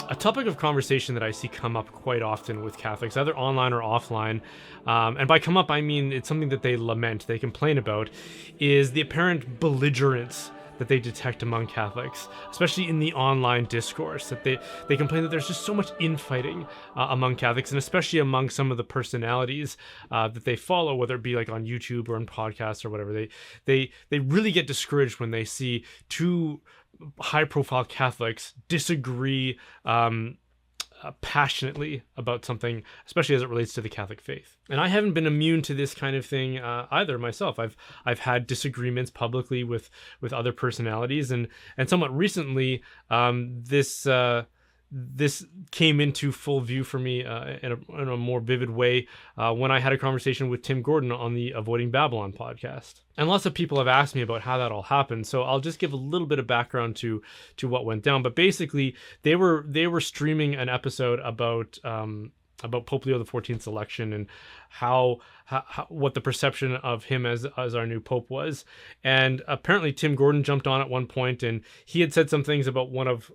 a topic of conversation that I see come up quite often with Catholics, either online or offline, and by come up, I mean it's something that they lament, they complain about, is the apparent belligerence that they detect among Catholics, especially in the online discourse, that they complain that there's just so much infighting among Catholics, and especially among some of the personalities that they follow, whether it be like on YouTube or in podcasts or whatever. They really get discouraged when they see two high-profile Catholics disagree passionately about something, especially as it relates to the Catholic faith. And I haven't been immune to this kind of thing either myself. I've had disagreements publicly with other personalities, and somewhat recently, this came into full view for me in a more vivid way when I had a conversation with Tim Gordon on the Avoiding Babylon podcast. And lots of people have asked me about how that all happened, so I'll just give a little bit of background to what went down. But basically, they were streaming an episode about Pope Leo XIV's election and how what the perception of him as our new pope was. And apparently Tim Gordon jumped on at one point, and he had said some things about one of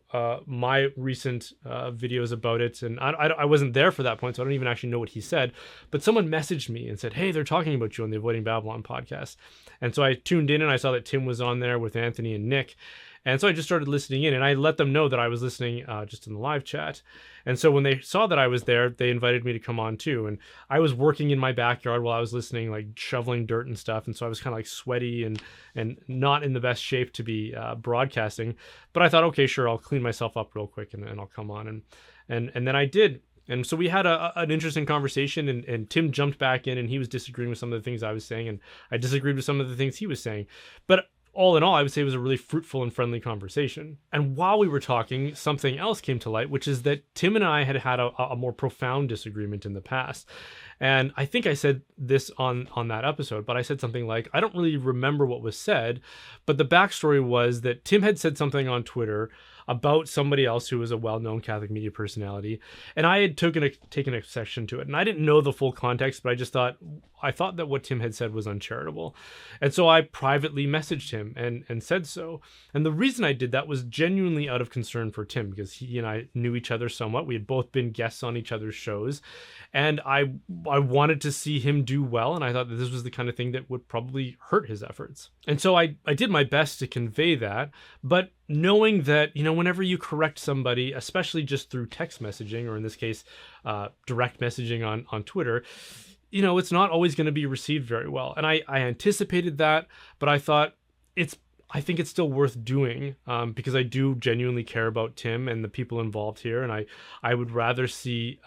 my recent videos about it. And I wasn't there for that point, so I don't even actually know what he said. But someone messaged me and said, "Hey, they're talking about you on the Avoiding Babylon podcast." And so I tuned in and I saw that Tim was on there with Anthony and Nick. And so I just started listening in, and I let them know that I was listening just in the live chat. And so when they saw that I was there, they invited me to come on too. And I was working in my backyard while I was listening, like shoveling dirt and stuff. And so I was kind of like sweaty and not in the best shape to be broadcasting. But I thought, okay, sure, I'll clean myself up real quick and I'll come on. And then I did. And so we had an interesting conversation, and Tim jumped back in, and he was disagreeing with some of the things I was saying, and I disagreed with some of the things he was saying. But all in all, I would say it was a really fruitful and friendly conversation. And while we were talking, something else came to light, which is that Tim and I had a more profound disagreement in the past. And I think I said this on that episode, but I said something like, I don't really remember what was said, but the backstory was that Tim had said something on Twitter about somebody else who was a well-known Catholic media personality, and I had taken a section to it, and I didn't know the full context, but I thought that what Tim had said was uncharitable, and so I privately messaged him and said so. And the reason I did that was genuinely out of concern for Tim, because he and I knew each other somewhat. We had both been guests on each other's shows, and I wanted to see him do well, and I thought that this was the kind of thing that would probably hurt his efforts. And so I did my best to convey that, but knowing that, whenever you correct somebody, especially just through text messaging, or in this case, direct messaging on Twitter, it's not always going to be received very well. And I anticipated that, but I thought I think it's still worth doing because I do genuinely care about Tim and the people involved here. And I would rather see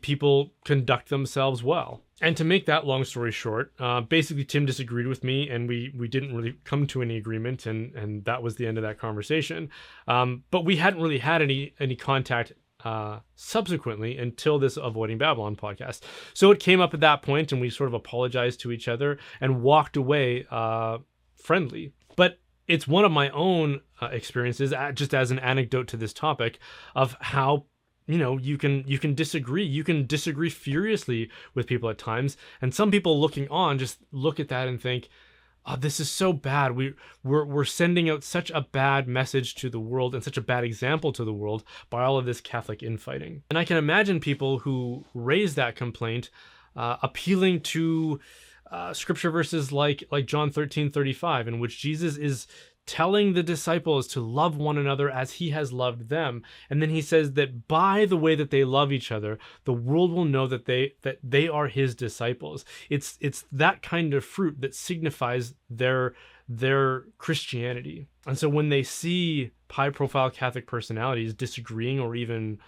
people conduct themselves well. And to make that long story short, basically Tim disagreed with me, and we didn't really come to any agreement, and that was the end of that conversation. But we hadn't really had any contact subsequently until this Avoiding Babylon podcast. So it came up at that point, and we sort of apologized to each other and walked away friendly. But it's one of my own experiences, just as an anecdote to this topic, of how you can disagree furiously with people at times, and some people looking on just look at that and think, oh, this is so bad. We're sending out such a bad message to the world and such a bad example to the world by all of this Catholic infighting. And I can imagine people who raise that complaint appealing to scripture verses like John 13:35, in which Jesus is telling the disciples to love one another as he has loved them. And then he says that by the way that they love each other, the world will know that they are his disciples. It's that kind of fruit that signifies their Christianity. And so when they see high-profile Catholic personalities disagreeing or even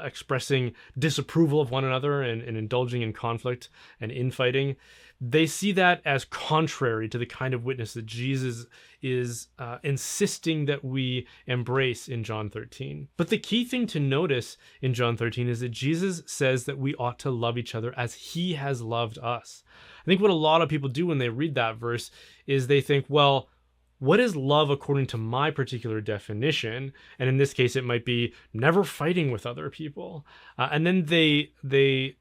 expressing disapproval of one another and indulging in conflict and infighting, they see that as contrary to the kind of witness that Jesus is insisting that we embrace in John 13. But the key thing to notice in John 13 is that Jesus says that we ought to love each other as he has loved us. I think what a lot of people do when they read that verse is they think, well, what is love according to my particular definition? And in this case, it might be never fighting with other people. And then they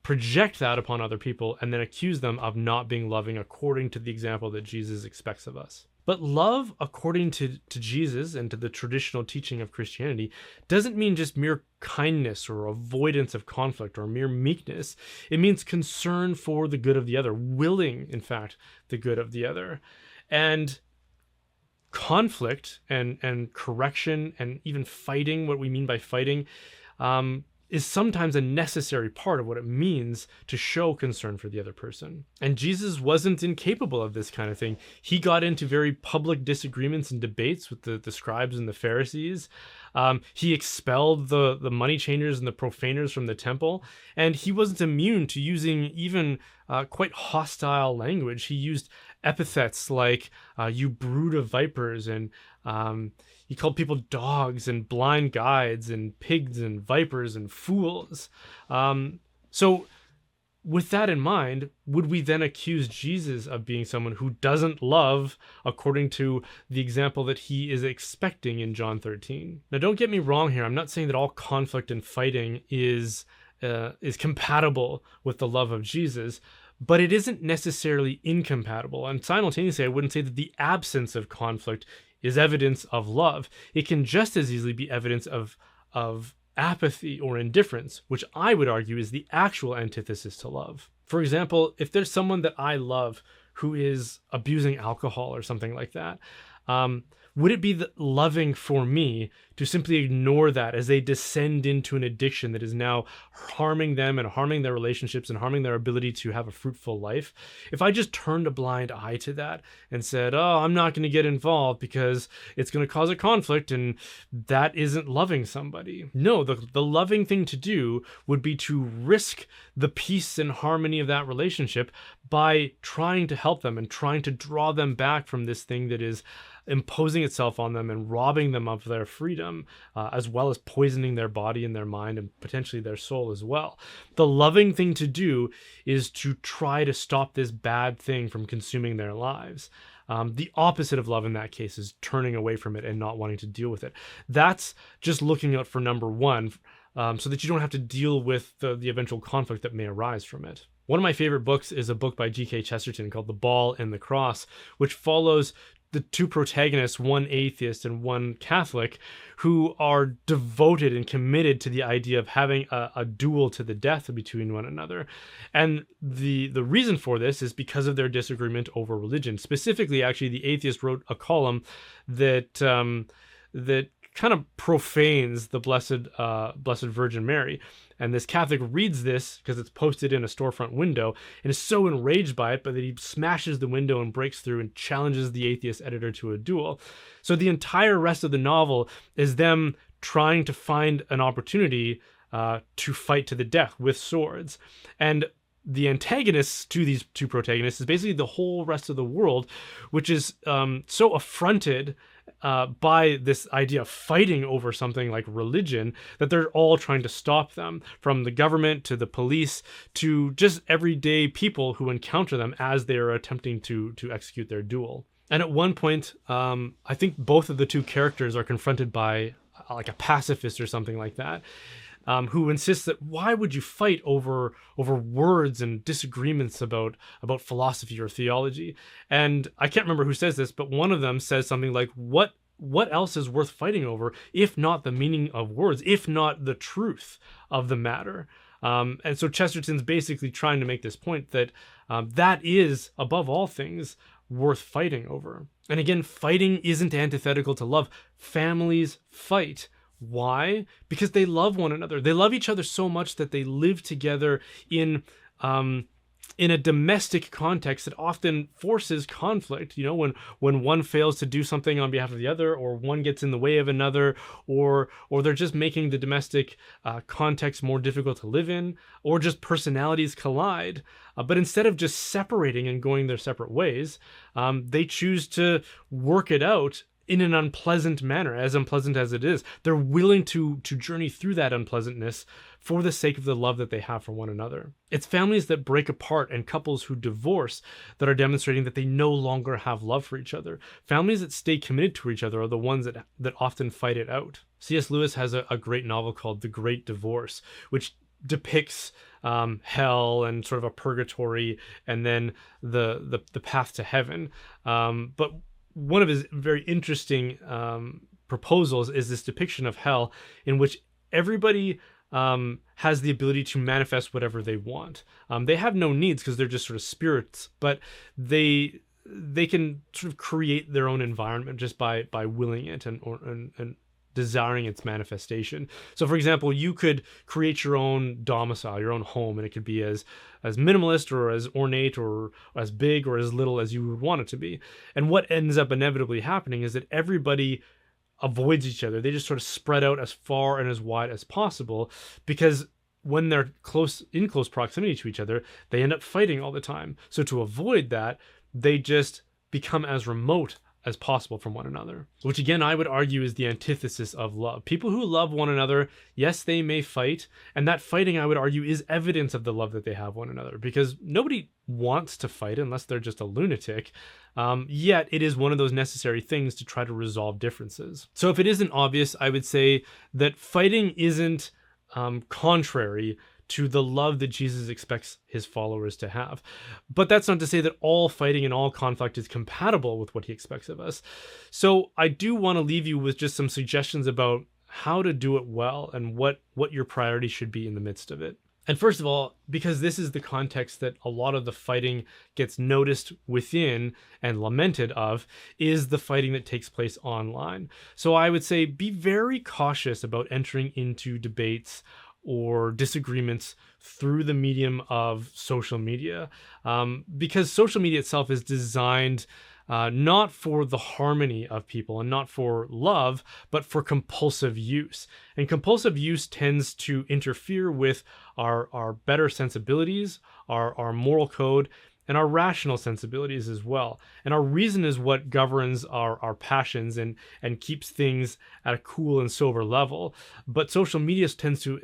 project that upon other people and then accuse them of not being loving according to the example that Jesus expects of us. But love, according to Jesus and to the traditional teaching of Christianity, doesn't mean just mere kindness or avoidance of conflict or mere meekness. It means concern for the good of the other, willing, in fact, the good of the other. And conflict and correction and even fighting, what we mean by fighting, is sometimes a necessary part of what it means to show concern for the other person. And Jesus wasn't incapable of this kind of thing. He got into very public disagreements and debates with the scribes and the Pharisees. He expelled the money changers and the profaners from the temple, and he wasn't immune to using even quite hostile language. He used epithets like "you brood of vipers," and he called people dogs and blind guides and pigs and vipers and fools. So with that in mind, would we then accuse Jesus of being someone who doesn't love according to the example that he is expecting in John 13? Now, don't get me wrong here. I'm not saying that all conflict and fighting is compatible with the love of Jesus, but it isn't necessarily incompatible. And simultaneously, I wouldn't say that the absence of conflict is evidence of love. It can just as easily be evidence of apathy or indifference, which I would argue is the actual antithesis to love. For example, if there's someone that I love who is abusing alcohol or something like that, would it be loving for me to simply ignore that as they descend into an addiction that is now harming them and harming their relationships and harming their ability to have a fruitful life? If I just turned a blind eye to that and said, oh, I'm not going to get involved because it's going to cause a conflict, and that isn't loving somebody. No, the loving thing to do would be to risk the peace and harmony of that relationship by trying to help them and trying to draw them back from this thing that is imposing itself on them and robbing them of their freedom, as well as poisoning their body and their mind and potentially their soul as well. The loving thing to do is to try to stop this bad thing from consuming their lives. The opposite of love in that case is turning away from it and not wanting to deal with it. That's just looking out for number one, so that you don't have to deal with the eventual conflict that may arise from it. One of my favorite books is a book by G.K. Chesterton called The Ball and the Cross, which follows the two protagonists, one atheist and one Catholic, who are devoted and committed to the idea of having a duel to the death between one another. And the reason for this is because of their disagreement over religion. Specifically, actually, the atheist wrote a column that kind of profanes the Blessed Virgin Mary. And this Catholic reads this because it's posted in a storefront window and is so enraged by it, but that he smashes the window and breaks through and challenges the atheist editor to a duel. So the entire rest of the novel is them trying to find an opportunity to fight to the death with swords. And the antagonists to these two protagonists is basically the whole rest of the world, which is so affronted by this idea of fighting over something like religion that they're all trying to stop them, from the government to the police to just everyday people who encounter them as they are attempting to execute their duel. And at one point, I think both of the two characters are confronted by like a pacifist or something like that, who insists that why would you fight over words and disagreements about philosophy or theology? And I can't remember who says this, but one of them says something like, what else is worth fighting over if not the meaning of words, if not the truth of the matter? And so Chesterton's basically trying to make this point that that is, above all things, worth fighting over. And again, fighting isn't antithetical to love. Families fight. Why? Because they love one another. They love each other so much that they live together in a domestic context that often forces conflict. You know, when one fails to do something on behalf of the other, or one gets in the way of another, or they're just making the domestic context more difficult to live in, or just personalities collide. But instead of just separating and going their separate ways, they choose to work it out in an unpleasant manner, as unpleasant as it is. They're willing to journey through that unpleasantness for the sake of the love that they have for one another. It's families that break apart and couples who divorce that are demonstrating that they no longer have love for each other. Families that stay committed to each other are the ones that often fight it out. C.S. Lewis has a great novel called The Great Divorce, which depicts hell and sort of a purgatory and then the path to heaven. But one of his very interesting proposals is this depiction of hell in which everybody has the ability to manifest whatever they want. They have no needs because they're just sort of spirits, but they can sort of create their own environment just by willing it and desiring its manifestation. So for example, you could create your own domicile, your own home, and it could be as minimalist or as ornate or as big or as little as you would want it to be. And what ends up inevitably happening is that everybody avoids each other. They just sort of spread out as far and as wide as possible, because when they're in close proximity to each other, they end up fighting all the time. So to avoid that, they just become as remote as possible from one another, which again, I would argue is the antithesis of love. People who love one another, yes, they may fight, and that fighting, I would argue, is evidence of the love that they have one another, because nobody wants to fight unless they're just a lunatic. Yet it is one of those necessary things to try to resolve differences. So if it isn't obvious, I would say that fighting isn't contrary to the love that Jesus expects his followers to have. But that's not to say that all fighting and all conflict is compatible with what he expects of us. So I do want to leave you with just some suggestions about how to do it well and what your priority should be in the midst of it. And first of all, because this is the context that a lot of the fighting gets noticed within and lamented of, is the fighting that takes place online. So I would say be very cautious about entering into debates or disagreements through the medium of social media, because social media itself is designed not for the harmony of people and not for love, but for compulsive use. And compulsive use tends to interfere with our better sensibilities, our moral code, and our rational sensibilities as well. And our reason is what governs our passions and keeps things at a cool and sober level. But social media tends to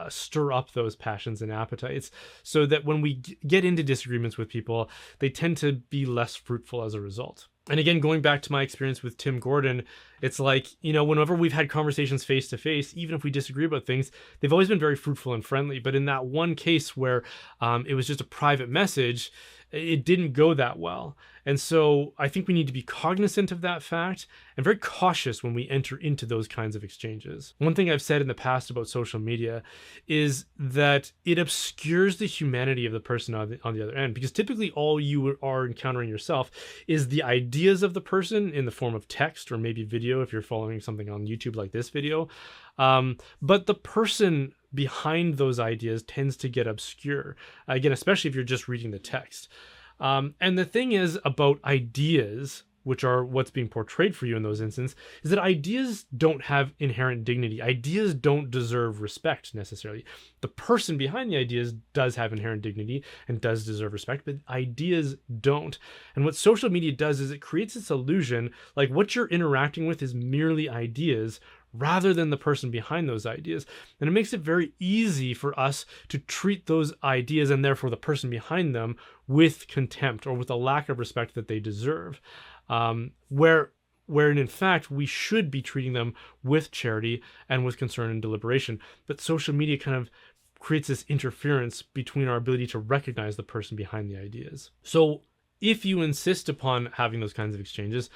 stir up those passions and appetites, so that when we get into disagreements with people, they tend to be less fruitful as a result. And again, going back to my experience with Tim Gordon, it's like, whenever we've had conversations face to face, even if we disagree about things, they've always been very fruitful and friendly. But in that one case where it was just a private message, it didn't go that well. And so I think we need to be cognizant of that fact and very cautious when we enter into those kinds of exchanges. One thing I've said in the past about social media is that it obscures the humanity of the person on the other end, because typically all you are encountering yourself is the ideas of the person in the form of text or maybe video if you're following something on YouTube like this video. But the person behind those ideas tends to get obscure, again, especially if you're just reading the text. And the thing is about ideas, which are what's being portrayed for you in those instances, is that ideas don't have inherent dignity. Ideas don't deserve respect necessarily. The person behind the ideas does have inherent dignity and does deserve respect, but ideas don't. And what social media does is it creates this illusion like what you're interacting with is merely ideas, rather than the person behind those ideas. And it makes it very easy for us to treat those ideas, and therefore the person behind them, with contempt or with a lack of respect that they deserve. Wherein in fact we should be treating them with charity and with concern and deliberation. But social media kind of creates this interference between our ability to recognize the person behind the ideas. So if you insist upon having those kinds of exchanges,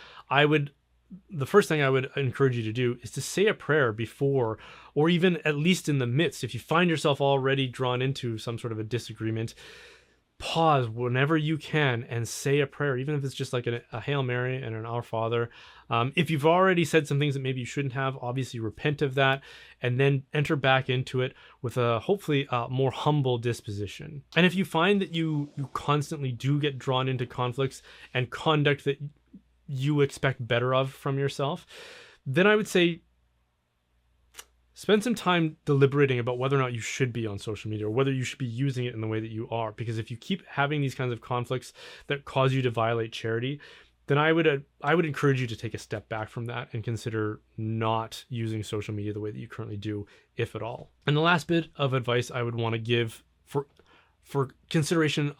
the first thing I would encourage you to do is to say a prayer before, or even at least in the midst. If you find yourself already drawn into some sort of a disagreement, pause whenever you can and say a prayer, even if it's just like a Hail Mary and an Our Father. If you've already said some things that maybe you shouldn't have, obviously repent of that, and then enter back into it with a hopefully more humble disposition. And if you find that you constantly do get drawn into conflicts and conduct that you expect better of from yourself, then I would say spend some time deliberating about whether or not you should be on social media, or whether you should be using it in the way that you are. Because if you keep having these kinds of conflicts that cause you to violate charity, then I would encourage you to take a step back from that and consider not using social media the way that you currently do, if at all. And the last bit of advice I would want to give for consideration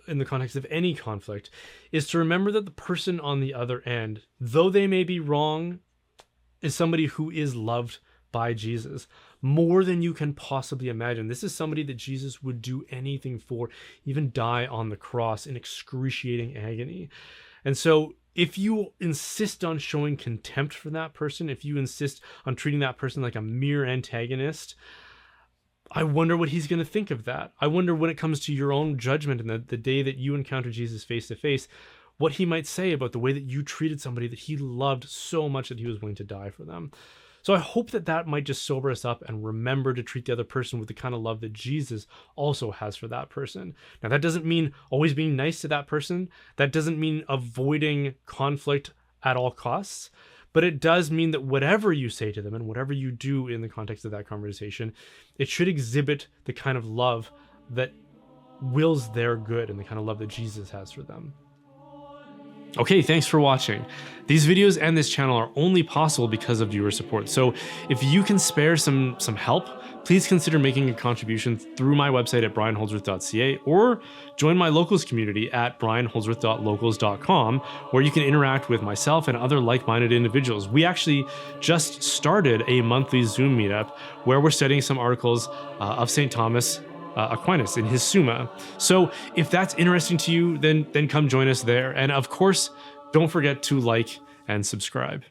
in the context of any conflict is to remember that the person on the other end, though they may be wrong, is somebody who is loved by Jesus more than you can possibly imagine. This is somebody that Jesus would do anything for, even die on the cross in excruciating agony. And so If you insist on showing contempt for that person, if you insist on treating that person like a mere antagonist, I wonder what he's going to think of that. I wonder when it comes to your own judgment and the day that you encounter Jesus face to face, what he might say about the way that you treated somebody that he loved so much that he was willing to die for them. So I hope that that might just sober us up and remember to treat the other person with the kind of love that Jesus also has for that person. Now, that doesn't mean always being nice to that person. That doesn't mean avoiding conflict at all costs. But it does mean that whatever you say to them and whatever you do in the context of that conversation, it should exhibit the kind of love that wills their good and the kind of love that Jesus has for them. Okay, thanks for watching. These videos and this channel are only possible because of viewer support. So if you can spare some help, please consider making a contribution through my website at brianholdsworth.ca or join my locals community at brianholdsworth.locals.com, where you can interact with myself and other like-minded individuals. We actually just started a monthly Zoom meetup where we're studying some articles of St. Thomas Aquinas in his Summa. So if that's interesting to you, then come join us there. And of course, don't forget to like and subscribe.